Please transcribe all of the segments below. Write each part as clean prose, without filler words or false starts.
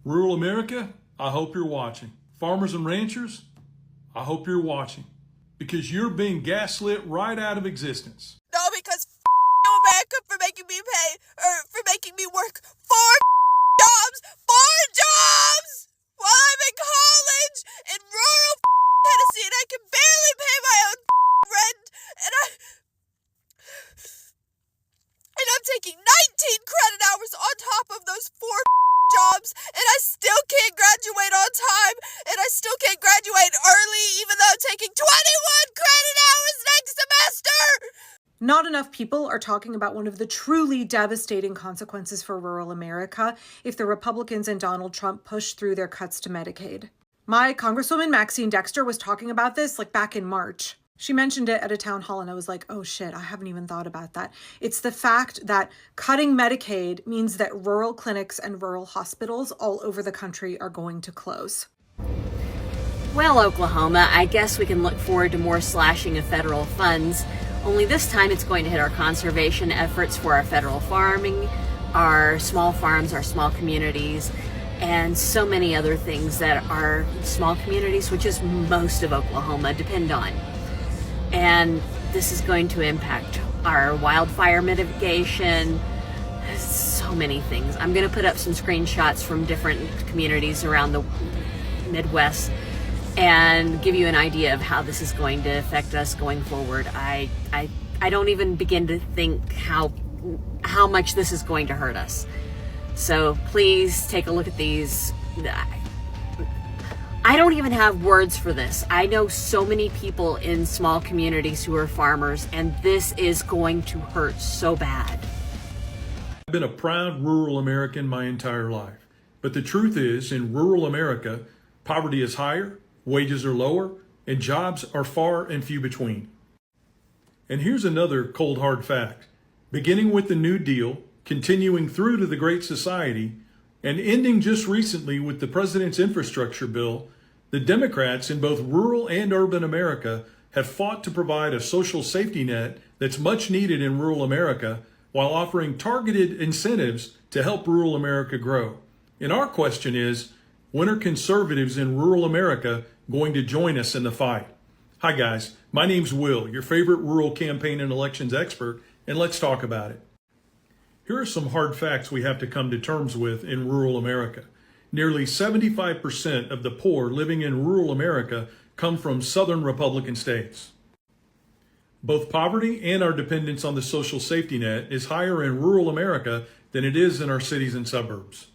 Rural America, I hope you're watching. Farmers and ranchers, I hope you're watching. Because you're being gaslit right out of existence. No, because America for making me for making me work 4 jobs while I'm in college in rural Tennessee, and I can barely pay my own rent, and I'm taking 19 credit hours on top of those 4 jobs, and I still can't graduate on time, and I still can't graduate early, even though I'm taking 21 credit hours next semester! Not enough people are talking about one of the truly devastating consequences for rural America if the Republicans and Donald Trump push through their cuts to Medicaid. My Congresswoman Maxine Dexter was talking about this back in March. She mentioned it at a town hall, and I was like, oh shit, I haven't even thought about that. It's the fact that cutting Medicaid means that rural clinics and rural hospitals all over the country are going to close. Well, Oklahoma, I guess we can look forward to more slashing of federal funds, only this time it's going to hit our conservation efforts for our federal farming, our small farms, our small communities, and so many other things that our small communities, which is most of Oklahoma, depend on. And this is going to impact our wildfire mitigation, so many things. I'm going to put up some screenshots from different communities around the Midwest and give you an idea of how this is going to affect us going forward. I don't even begin to think how much this is going to hurt us. So please take a look at these. I don't even have words for this. I know so many people in small communities who are farmers, and this is going to hurt so bad. I've been a proud rural American my entire life. But the truth is, in rural America, poverty is higher, wages are lower, and jobs are far and few between. And here's another cold hard fact. Beginning with the New Deal, continuing through to the Great Society, and ending just recently with the President's infrastructure bill, the Democrats in both rural and urban America have fought to provide a social safety net that's much needed in rural America while offering targeted incentives to help rural America grow. And our question is, when are conservatives in rural America going to join us in the fight? Hi guys, my name's Will, your favorite rural campaign and elections expert, and let's talk about it. Here are some hard facts we have to come to terms with in rural America. Nearly 75% of the poor living in rural America come from southern Republican states. Both poverty and our dependence on the social safety net is higher in rural America than it is in our cities and suburbs.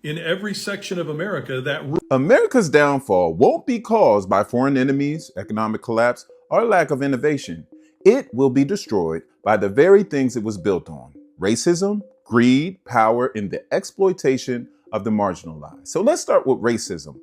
In every section of America, America's downfall won't be caused by foreign enemies, economic collapse, or lack of innovation. It will be destroyed by the very things it was built on: racism, greed, power, and the exploitation of the marginalized. So let's start with racism.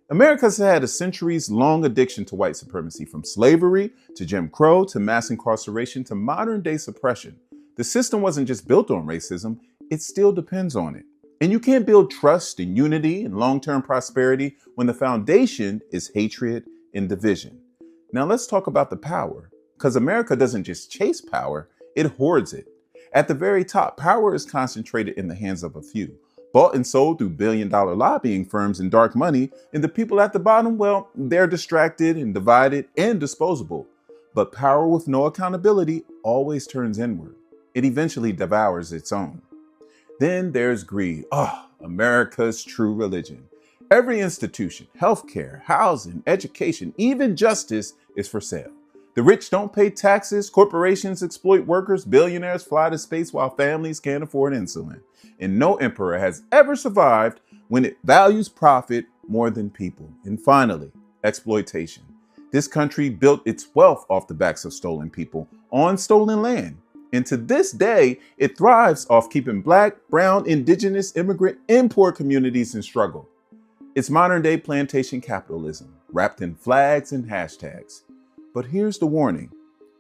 America's had a centuries-long addiction to white supremacy, from slavery to Jim Crow to mass incarceration to modern-day suppression. The system wasn't just built on racism, it still depends on it. And you can't build trust and unity and long-term prosperity when the foundation is hatred and division. Now let's talk about the power, because America doesn't just chase power, it hoards it. At the very top, power is concentrated in the hands of a few, bought and sold through billion-dollar lobbying firms and dark money, and the people at the bottom, well, they're distracted and divided and disposable. But power with no accountability always turns inward. It eventually devours its own. Then there's greed. America's true religion. Every institution, healthcare, housing, education, even justice is for sale. The rich don't pay taxes, corporations exploit workers, billionaires fly to space while families can't afford insulin. And no emperor has ever survived when it values profit more than people. And finally, exploitation. This country built its wealth off the backs of stolen people on stolen land. And to this day, it thrives off keeping Black, brown, indigenous, immigrant, and poor communities in struggle. It's modern day plantation capitalism, wrapped in flags and hashtags. But here's the warning.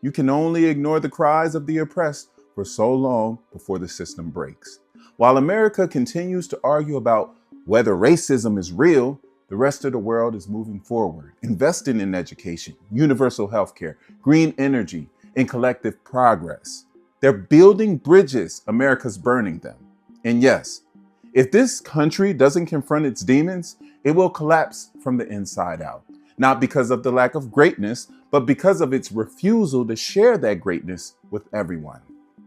You can only ignore the cries of the oppressed for so long before the system breaks. While America continues to argue about whether racism is real, the rest of the world is moving forward, investing in education, universal healthcare, green energy, and collective progress. They're building bridges, America's burning them. And yes, If this country doesn't confront its demons, it will collapse from the inside out. Not because of the lack of greatness, but because of its refusal to share that greatness with everyone.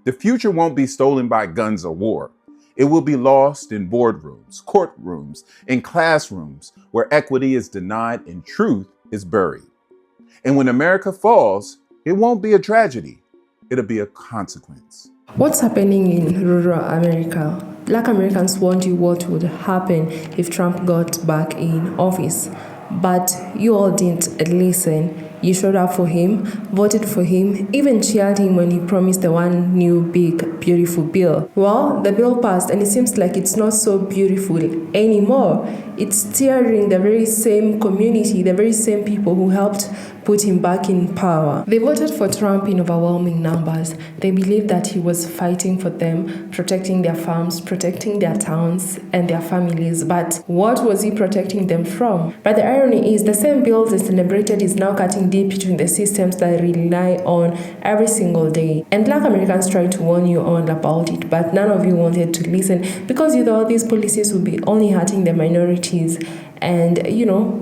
The future won't be stolen by guns or war. It will be lost in boardrooms, courtrooms, and classrooms where equity is denied and truth is buried. And when America falls, it won't be a tragedy. It'll be a consequence. What's happening in rural America? Black Americans wondered what would happen if Trump got back in office. But you all didn't listen. You showed up for him, voted for him, even cheered him when he promised the one new big, beautiful bill. Well, the bill passed and it seems like it's not so beautiful anymore. It's steering the very same community, the very same people who helped put him back in power. They voted for Trump in overwhelming numbers. They believed that he was fighting for them, protecting their farms, protecting their towns and their families. But what was he protecting them from? But the irony is the same bills they celebrated is now cutting deep between the systems that they rely on every single day. And Black Americans tried to warn you all about it, but none of you wanted to listen because you thought these policies would be only hurting the minorities and,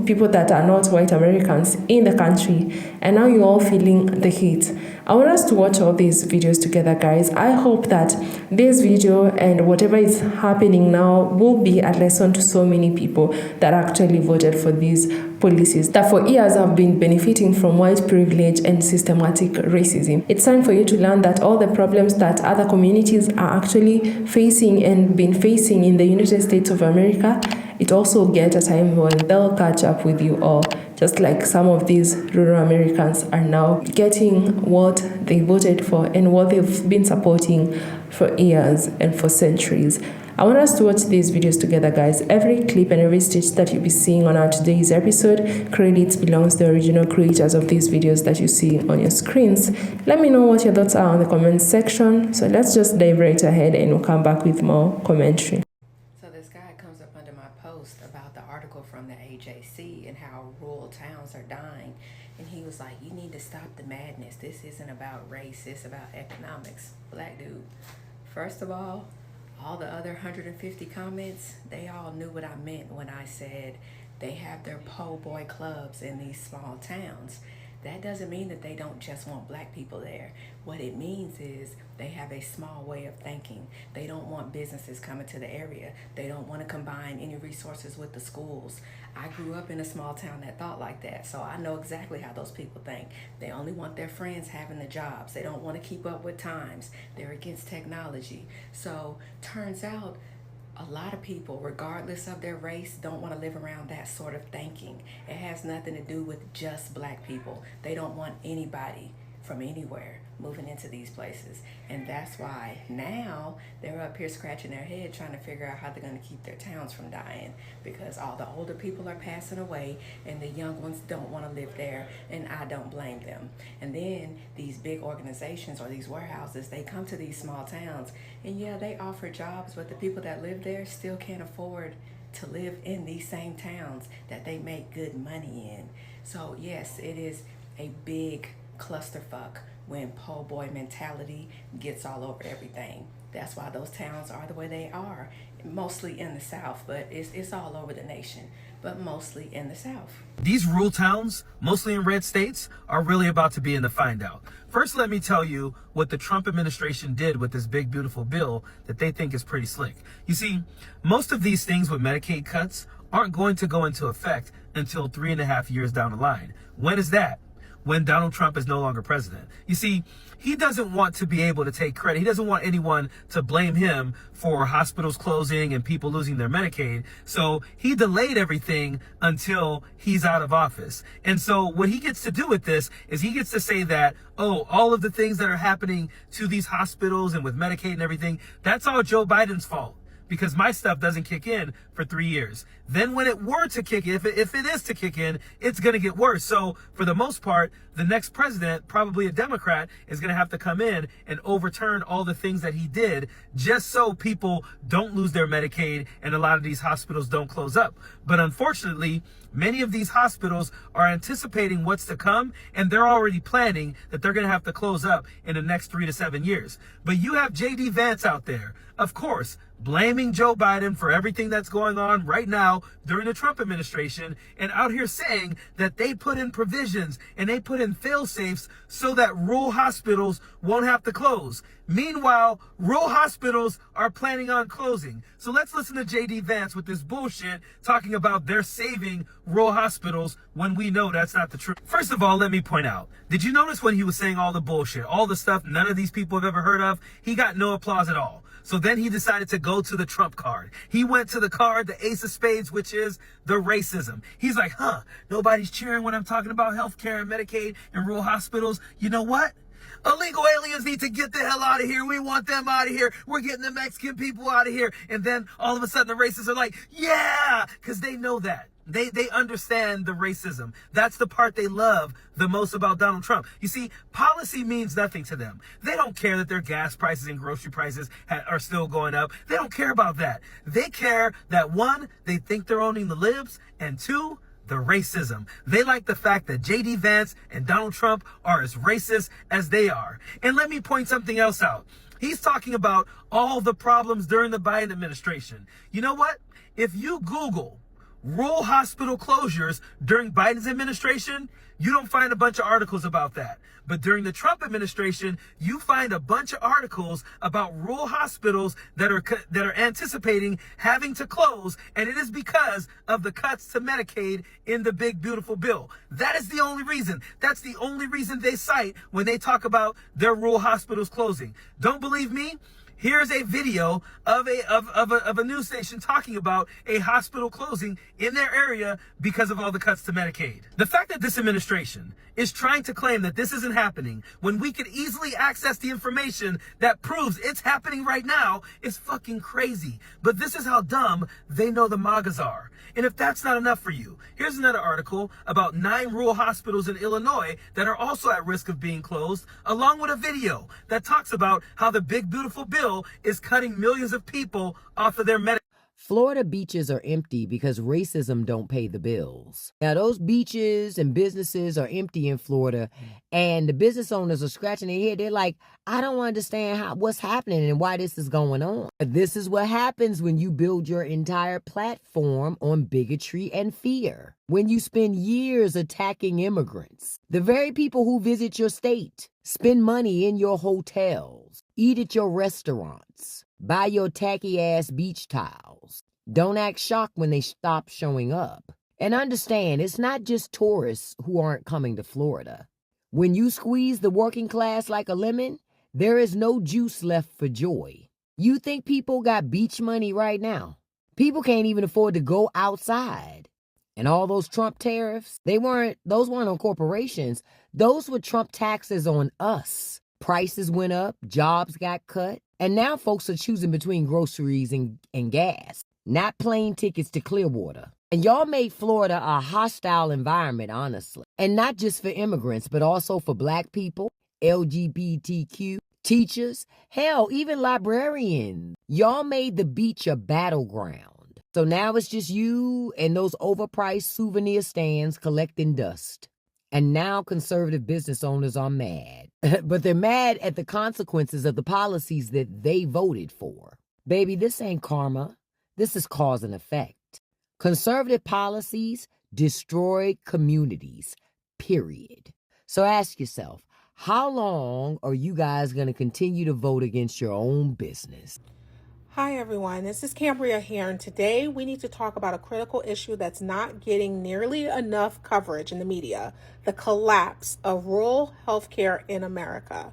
people that are not white Americans in the country. And now you're all feeling the heat. I want us to watch all these videos together, guys. I hope that this video and whatever is happening now will be a lesson to so many people that actually voted for these policies that for years have been benefiting from white privilege and systematic racism. It's time for you to learn that all the problems that other communities are actually facing and been facing in the United States of America, it also get a time when they'll catch up with you all, just like some of these rural Americans are now getting what they voted for and what they've been supporting for years and for centuries. I want us to watch these videos together, guys. Every clip and every stitch that you'll be seeing on our today's episode, credits belongs to the original creators of these videos that you see on your screens. Let me know what your thoughts are on the comments section. So let's just dive right ahead and we'll come back with more commentary. So this guy comes up under my post about the article from the AJC and how rural towns are dying. And he was like, you need to stop the madness. This isn't about race, it's about economics. Black dude. First of all the other 150 comments, they all knew what I meant when I said they have their po' boy clubs in these small towns. That doesn't mean that they don't just want black people there. What it means is they have a small way of thinking. They don't want businesses coming to the area. They don't want to combine any resources with the schools. I grew up in a small town that thought like that, so I know exactly how those people think. They only want their friends having the jobs. They don't want to keep up with times. They're against technology. So turns out a lot of people, regardless of their race, don't want to live around that sort of thinking. It has nothing to do with just black people. They don't want anybody from anywhere moving into these places. And that's why now they're up here scratching their head trying to figure out how they're going to keep their towns from dying, because all the older people are passing away and the young ones don't want to live there, and I don't blame them. And then these big organizations or these warehouses, they come to these small towns and yeah, they offer jobs, but the people that live there still can't afford to live in these same towns that they make good money in. So yes, it is a big clusterfuck when po' boy mentality gets all over everything. That's why those towns are the way they are, mostly in the South, but it's all over the nation, but mostly in the South. These rural towns, mostly in red states, are really about to be in the find out. First, let me tell you what the Trump administration did with this big, beautiful bill that they think is pretty slick. You see, most of these things with Medicaid cuts aren't going to go into effect until 3.5 years down the line. When is that? When Donald Trump is no longer president. You see, he doesn't want to be able to take credit. He doesn't want anyone to blame him for hospitals closing and people losing their Medicaid. So he delayed everything until he's out of office. And so what he gets to do with this is he gets to say that, oh, all of the things that are happening to these hospitals and with Medicaid and everything, that's all Joe Biden's fault, because my stuff doesn't kick in for 3 years. Then when it were to kick in, if it is to kick in, it's going to get worse. So for the most part, the next president, probably a Democrat, is going to have to come in and overturn all the things that he did just so people don't lose their Medicaid and a lot of these hospitals don't close up. But unfortunately, many of these hospitals are anticipating what's to come, and they're already planning that they're going to have to close up in the next 3 to 7 years. But you have J.D. Vance out there. Of course, blaming Joe Biden for everything that's going on right now during the Trump administration, and out here saying that they put in provisions and they put in fail safes so that rural hospitals won't have to close. Meanwhile, rural hospitals are planning on closing. So let's listen to JD Vance with this bullshit talking about they're saving rural hospitals when we know that's not the truth. First of all, let me point out, did you notice when he was saying all the bullshit, all the stuff none of these people have ever heard of? He got no applause at all. So then he decided to go to the Trump card. He went to the card, the ace of spades, which is the racism. He's like, nobody's cheering when I'm talking about healthcare and Medicaid and rural hospitals. You know what? Illegal aliens need to get the hell out of here. We want them out of here. We're getting the Mexican people out of here. And then all of a sudden the racists are like, yeah, because they know that. They understand the racism. That's the part they love the most about Donald Trump. You see, policy means nothing to them. They don't care that their gas prices and grocery prices are still going up. They don't care about that. They care that, one, they think they're owning the libs, and two, the racism. They like the fact that JD Vance and Donald Trump are as racist as they are. And let me point something else out. He's talking about all the problems during the Biden administration. You know what? If you Google rural hospital closures during Biden's administration, you don't find a bunch of articles about that. But during the Trump administration, you find a bunch of articles about rural hospitals that are anticipating having to close, and it is because of the cuts to Medicaid in the big beautiful bill. That is the only reason. That's the only reason they cite when they talk about their rural hospitals closing. Don't believe me? Here's a video of a news station talking about a hospital closing in their area because of all the cuts to Medicaid. The fact that this administration is trying to claim that this isn't happening when we could easily access the information that proves it's happening right now is fucking crazy. But this is how dumb they know the MAGAs are. And if that's not enough for you, here's another article about 9 rural hospitals in Illinois that are also at risk of being closed, along with a video that talks about how the big beautiful bill is cutting millions of people off of their Medicaid. Florida beaches are empty because racism don't pay the bills. Now, those beaches and businesses are empty in Florida, and the business owners are scratching their head. They're like, I don't understand what's happening and why this is going on. This is what happens when you build your entire platform on bigotry and fear. When you spend years attacking immigrants, the very people who visit your state, spend money in your hotels, eat at your restaurants, buy your tacky-ass beach towels. Don't act shocked when they stop showing up. And understand, it's not just tourists who aren't coming to Florida. When you squeeze the working class like a lemon, there is no juice left for joy. You think people got beach money right now? People can't even afford to go outside. And all those Trump tariffs, those weren't on corporations. Those were Trump taxes on us. Prices went up, jobs got cut, and now folks are choosing between groceries and gas, not plane tickets to Clearwater. And y'all made Florida a hostile environment, honestly. And not just for immigrants, but also for black people, LGBTQ, teachers, hell, even librarians. Y'all made the beach a battleground. So now it's just you and those overpriced souvenir stands collecting dust. And now conservative business owners are mad. But they're mad at the consequences of the policies that they voted for. Baby, this ain't karma. This is cause and effect. Conservative policies destroy communities, period. So ask yourself, how long are you guys going to continue to vote against your own business? Hi everyone, this is Cambria here, and today we need to talk about a critical issue that's not getting nearly enough coverage in the media: the collapse of rural healthcare in America.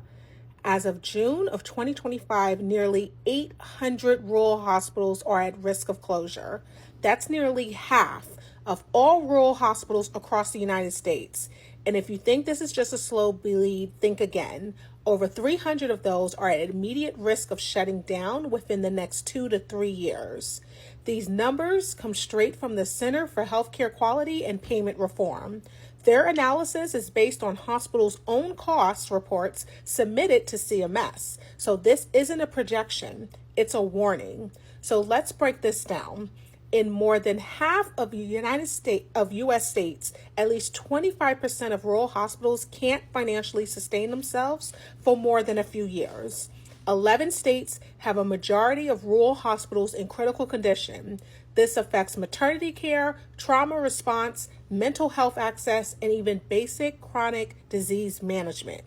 As of June of 2025, nearly 800 rural hospitals are at risk of closure. That's nearly half of all rural hospitals across the United States. And if you think this is just a slow bleed, think again. Over 300 of those are at immediate risk of shutting down within the next 2 to 3 years. These numbers come straight from the Center for Healthcare Quality and Payment Reform. Their analysis is based on hospitals' own cost reports submitted to CMS. So this isn't a projection, it's a warning. So let's break this down. In more than half of U.S. states, at least 25% of rural hospitals can't financially sustain themselves for more than a few years. 11 states have a majority of rural hospitals in critical condition. This affects maternity care, trauma response, mental health access, and even basic chronic disease management.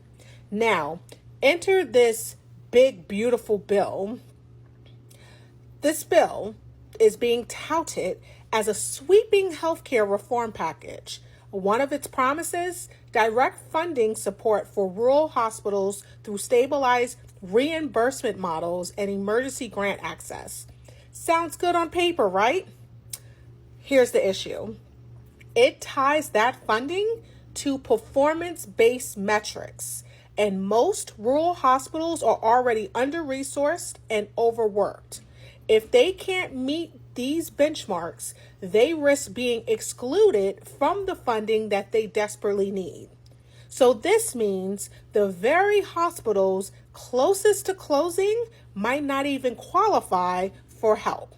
Now, enter this big, beautiful bill. This bill is being touted as a sweeping healthcare reform package. One of its promises, direct funding support for rural hospitals through stabilized reimbursement models and emergency grant access. Sounds good on paper, right? Here's the issue. It ties that funding to performance-based metrics, and most rural hospitals are already under-resourced and overworked. If they can't meet these benchmarks, they risk being excluded from the funding that they desperately need. So this means the very hospitals closest to closing might not even qualify for help.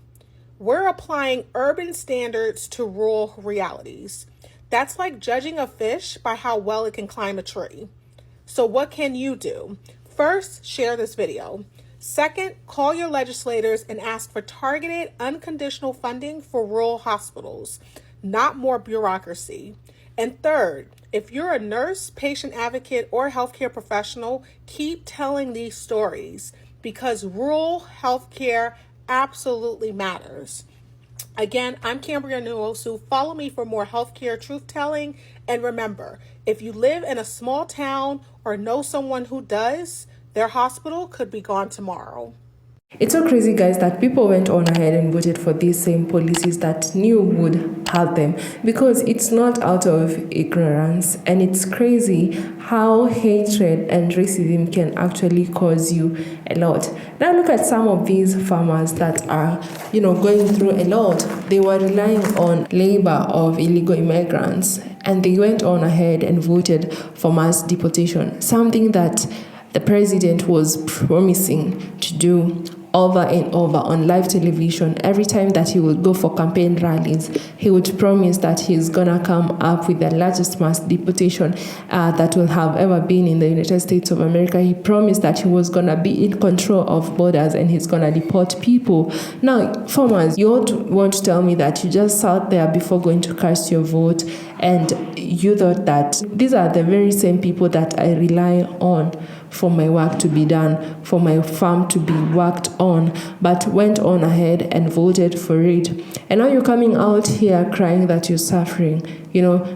We're applying urban standards to rural realities. That's like judging a fish by how well it can climb a tree. So what can you do? First, share this video. Second, call your legislators and ask for targeted, unconditional funding for rural hospitals, not more bureaucracy. And third, if you're a nurse, patient advocate, or healthcare professional, keep telling these stories because rural healthcare absolutely matters. Again, I'm Cambria Nwosu. Follow me for more healthcare truth telling. And remember, if you live in a small town or know someone who does, their hospital could be gone tomorrow. It's so crazy, guys, that people went on ahead and voted for these same policies that knew would help them, because it's not out of ignorance. And it's crazy how hatred and racism can actually cause you a lot. Now look at some of these farmers that are, going through a lot. They were relying on labor of illegal immigrants, and they went on ahead and voted for mass deportation, something that the president was promising to do over and over on live television. Every time that he would go for campaign rallies, he would promise that he's gonna come up with the largest mass deportation that will have ever been in the United States of America. He promised that he was gonna be in control of borders and he's gonna deport people. Now, farmers, you want to tell me that you just sat there before going to cast your vote and you thought that these are the very same people that I rely on for my work to be done, for my farm to be worked on, but went on ahead and voted for it. And now you're coming out here crying that you're suffering,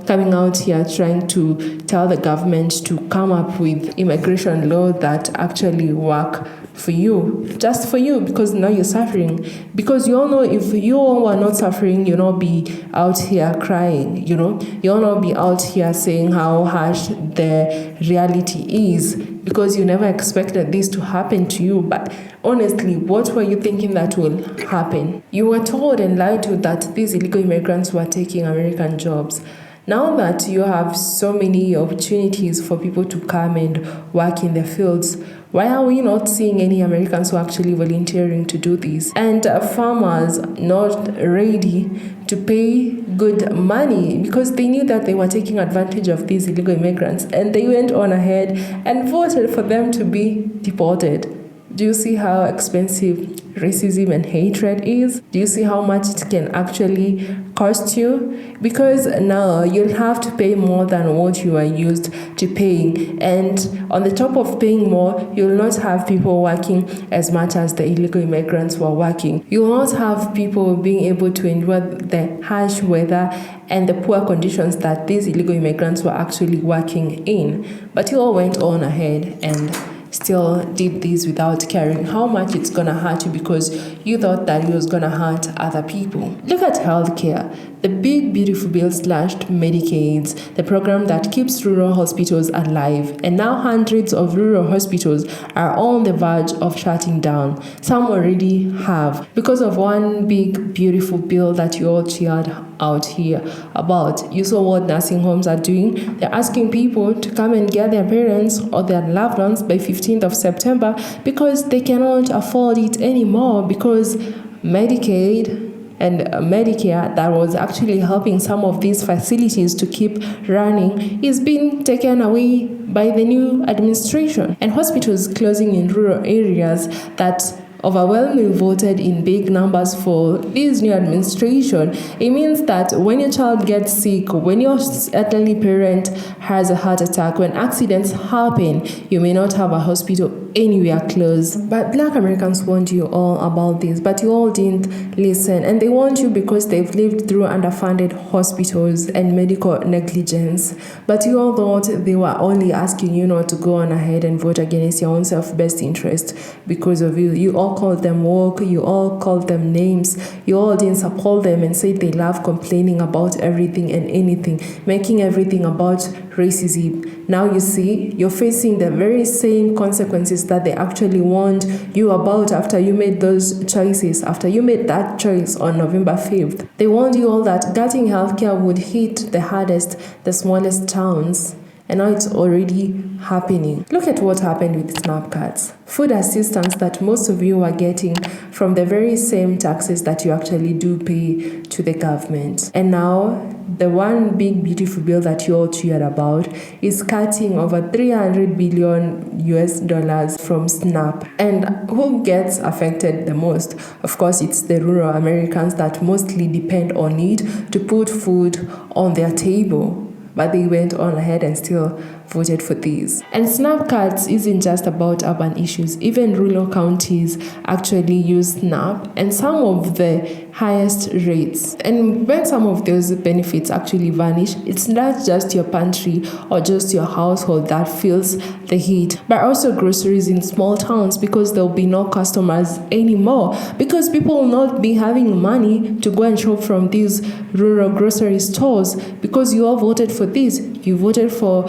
coming out here trying to tell the government to come up with immigration law that actually work for you, just for you, because now you're suffering. Because you all know if you all were not suffering, you'll not be out here crying, you'll not be out here saying how harsh the reality is, because you never expected this to happen to you. But honestly, what were you thinking that will happen? You were told and lied to that these illegal immigrants were taking American jobs. Now that you have so many opportunities for people to come and work in the fields, why are we not seeing any Americans who are actually volunteering to do this? And farmers not ready to pay good money because they knew that they were taking advantage of these illegal immigrants, and they went on ahead and voted for them to be deported. Do you see how expensive racism and hatred is? Do you see how much it can actually cost you? Because now you'll have to pay more than what you are used to paying. And on the top of paying more, you'll not have people working as much as the illegal immigrants were working. You will not have people being able to endure the harsh weather and the poor conditions that these illegal immigrants were actually working in. But you all went on ahead and still did this without caring how much it's gonna hurt you, because you thought that it was gonna hurt other people. Look at healthcare. The big beautiful bill slashed Medicaid, the program that keeps rural hospitals alive, and now hundreds of rural hospitals are on the verge of shutting down. Some already have, because of one big beautiful bill that you all cheered out here about. You saw what nursing homes are doing. They're asking people to come and get their parents or their loved ones by 15th of September because they cannot afford it anymore, because Medicaid and Medicare that was actually helping some of these facilities to keep running is being taken away by the new administration. And hospitals closing in rural areas that overwhelmingly voted in big numbers for this new administration. It means that when your child gets sick, when your elderly parent has a heart attack, when accidents happen, you may not have a hospital anywhere close. But Black Americans warned you all about this, but you all didn't listen. And they warned you because they've lived through underfunded hospitals and medical negligence. But you all thought they were only asking you not to go on ahead and vote against your own self-best interest because of you. You all called them woke, you all called them names, you all didn't support them and said they love complaining about everything and anything, making everything about racism. Now you see, you're facing the very same consequences that they actually warned you about after you made those choices, after you made that choice on November 5th. They warned you all that getting healthcare would hit the hardest, the smallest towns. And now it's already happening. Look at what happened with SNAP cards. Food assistance that most of you are getting from the very same taxes that you actually do pay to the government. And now, the one big beautiful bill that you all cheered about is cutting over $300 billion US from SNAP. And who gets affected the most? Of course, it's the rural Americans that mostly depend on it to put food on their table. But they went on ahead and still voted for these. And SNAP cards isn't just about urban issues. Even rural counties actually use SNAP, and some of the highest rates. And when some of those benefits actually vanish, it's not just your pantry or just your household that feels the heat, but also groceries in small towns, because there'll be no customers anymore, because people will not be having money to go and shop from these rural grocery stores, because you all voted for this. You voted for,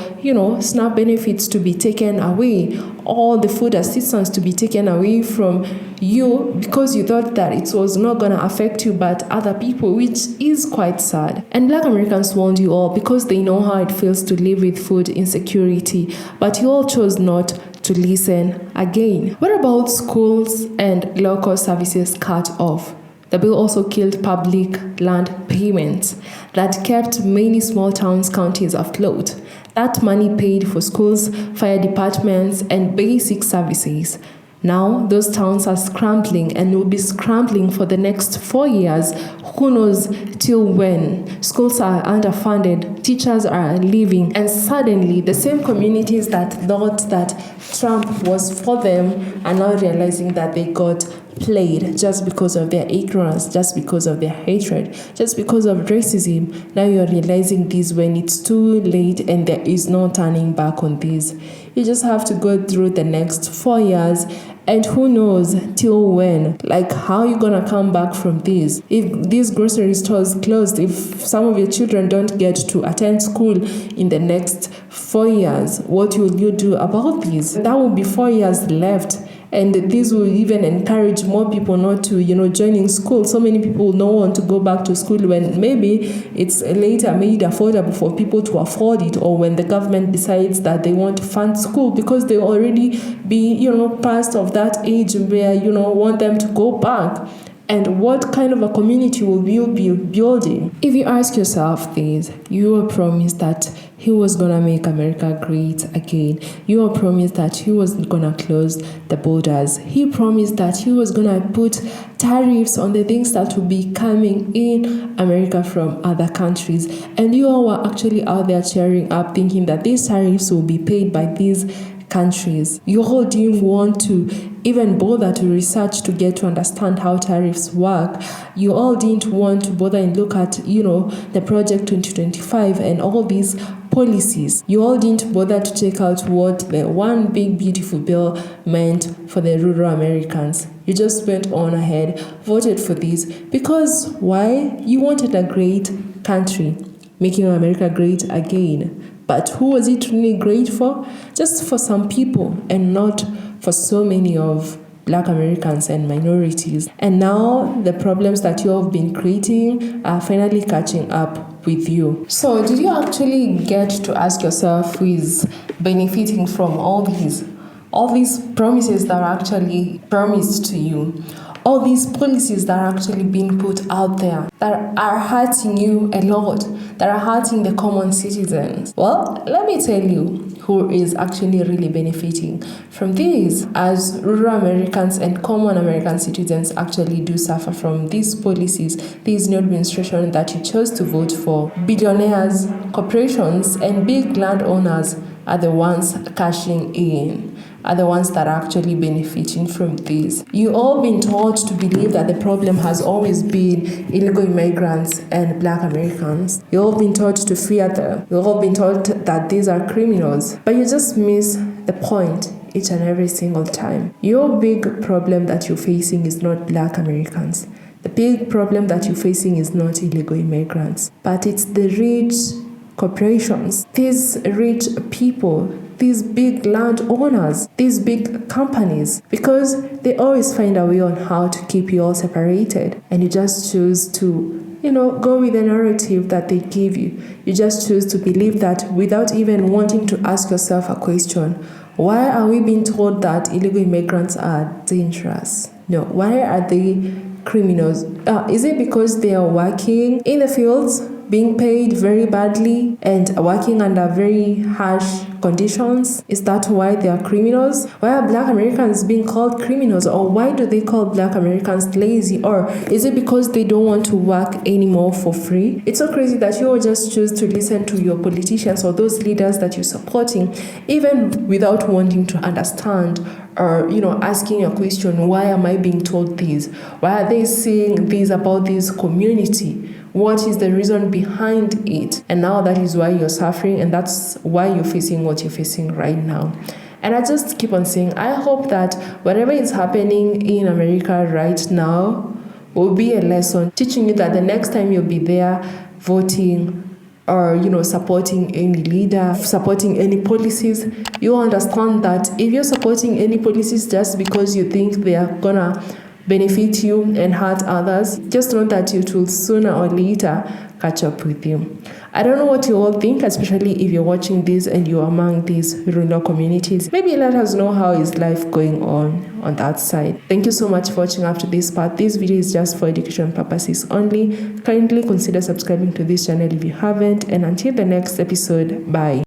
SNAP benefits to be taken away, all the food assistance to be taken away from you, because you thought that it was not going to affect you but other people, which is quite sad. And Black Americans warned you all because they know how it feels to live with food insecurity, but you all chose not to listen again. What about schools and local services cut off? The bill also killed public land payments that kept many small towns, counties afloat. That money paid for schools, fire departments, and basic services. Now, those towns are scrambling and will be scrambling for the next 4 years. Who knows till when? Schools are underfunded, teachers are leaving, and suddenly the same communities that thought that Trump was for them are now realizing that they got played just because of their ignorance, just because of their hatred, just because of racism. Now you're realizing this when it's too late and there is no turning back on this. You just have to go through the next 4 years, and who knows till when. Like, how are you gonna come back from this? If these grocery stores closed, if some of your children don't get to attend school in the next 4 years, what will you do about this? That will be 4 years left. And this will even encourage more people not to, joining school. So many people don't want to go back to school when maybe it's later made affordable for people to afford it, or when the government decides that they want to fund school because they already be, past of that age where, want them to go back. And what kind of a community will you be building? If you ask yourself this, you were promised that he was going to make America great again. You were promised that he was going to close the borders. He promised that he was going to put tariffs on the things that will be coming in America from other countries. And you all were actually out there cheering up, thinking that these tariffs will be paid by these countries. You all didn't want to even bother to research to get to understand how tariffs work. You all didn't want to bother and look at, the Project 2025 and all these policies. You all didn't bother to check out what the one big beautiful bill meant for the rural Americans. You just went on ahead, voted for this because why? You wanted a great country, making America great again. But who was it really great for? Just for some people, and not for so many of Black Americans and minorities. And now the problems that you have been creating are finally catching up with you. So did you actually get to ask yourself who is benefiting from all these promises that are actually promised to you? all these policies that are actually being put out there that are hurting you a lot, that are hurting the common citizens. Well, let me tell you who is actually really benefiting from this, as rural Americans and common American citizens actually do suffer from these policies, this new administration that you chose to vote for. Billionaires, corporations, and big landowners are the ones cashing in, are the ones that are actually benefiting from this. You all been taught to believe that the problem has always been illegal immigrants and Black Americans. You all been taught to fear them. You all been taught that these are criminals. But you just miss the point each and every single time. Your big problem that you're facing is not Black Americans. The big problem that you're facing is not illegal immigrants, but it's the rich corporations, these rich people, these big landowners, these big companies, because they always find a way on how to keep you all separated, and you just choose to go with the narrative that they give you. You just choose to believe that without even wanting to ask yourself a question. Why are we being told that illegal immigrants are dangerous? No, why are they criminals? Is it because they are working in the fields, being paid very badly and working under very harsh conditions? Is that why they are criminals? Why are Black Americans being called criminals? Or why do they call Black Americans lazy? Or is it because they don't want to work anymore for free? It's so crazy that you all just choose to listen to your politicians or those leaders that you're supporting, even without wanting to understand or asking a question, why am I being told this? Why are they saying this about this community? What is the reason behind it? And now that is why you're suffering, and that's why you're facing what you're facing right now. And I just keep on saying, I hope that whatever is happening in America right now will be a lesson teaching you that the next time you'll be there voting or supporting any leader, supporting any policies, you understand that if you're supporting any policies just because you think they are gonna benefit you and hurt others, just know that it will sooner or later catch up with you. I don't know what you all think, especially if you're watching this and you're among these rural communities. Maybe let us know how is life going on that side. Thank you so much for watching up to this part. This video is just for education purposes only. Kindly consider subscribing to this channel if you haven't, and until the next episode, bye.